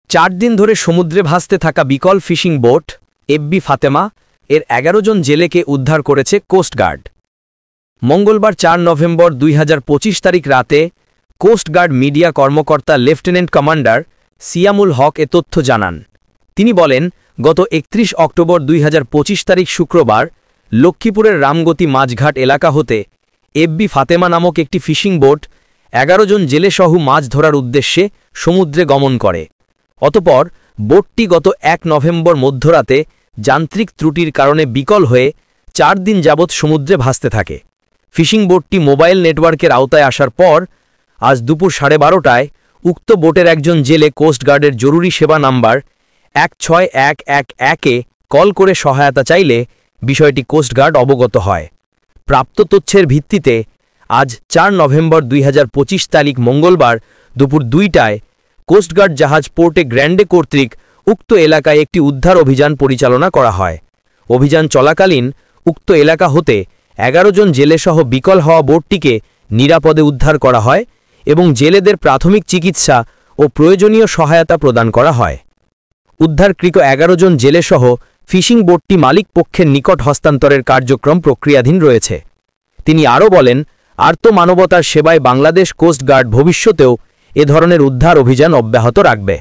4 দিন ধরে সমুদ্রে ভাসতে থাকা বিকল ফিশিং বোট এফবি ফাতেমা এর 11 জন জেলেকে উদ্ধার করেছে কোস্টগার্ড। মঙ্গলবার 4 নভেম্বর 2025 তারিখ রাতে কোস্টগার্ড মিডিয়া কর্মকর্তা লেফটেন্যান্ট কমান্ডার সিয়ামুল হক এ তথ্য জানান। তিনি বলেন, গত 31 অক্টোবর 2025 তারিখ শুক্রবার লক্ষ্মীপুরের রামগতি মাঝঘাট এলাকা হতে এফবি ফাতেমা নামক একটি ফিশিং বোট 11 জন জেলেসহ মাছ ধরার উদ্দেশ্যে সমুদ্রে গমন করে। অতঃপর বোটটি গত 1 নভেম্বর মধ্যরাতে যান্ত্রিক ত্রুটির কারণে বিকল হয়ে 4 দিন যাবৎ সমুদ্রে ভাসতে থাকে। ফিশিং বোটটি মোবাইল নেটওয়ার্কের আওতায় আসার পর আজ দুপুর 12:30টায় উক্ত বোটের একজন জেলে কোস্টগার্ডের জরুরি সেবা নাম্বার 16111-এ কল করে সহায়তা চাইলে বিষয়টি কোস্টগার্ড অবগত হয়। প্রাপ্ত তথ্যের ভিত্তিতে আজ 4 নভেম্বর 2025 তারিখ মঙ্গলবার দুপুর 2টায় কোস্টগার্ড জাহাজ পোর্টে গ্র্যান্ডে কর্তৃক উক্ত এলাকায় একটি উদ্ধার অভিযান পরিচালনা করা হয়। অভিযান চলাকালীন উক্ত এলাকা হতে 11 জন জেলেসহ বিকল হওয়া বোটটিকে নিরাপদে উদ্ধার করা হয় এবং জেলেদের প্রাথমিক চিকিৎসা ও প্রয়োজনীয় সহায়তা প্রদান করা হয়। উদ্ধারকৃত 11 জন জেলেসহ ফিশিং বোটটি মালিক পক্ষের নিকট হস্তান্তরের কার্যক্রম প্রক্রিয়াধীন রয়েছে। তিনি আরও বলেন, আর্ত মানবতার সেবায় বাংলাদেশ কোস্টগার্ড ভবিষ্যতেও এ ধরনের উদ্ধার অভিযান অব্যাহত রাখবে।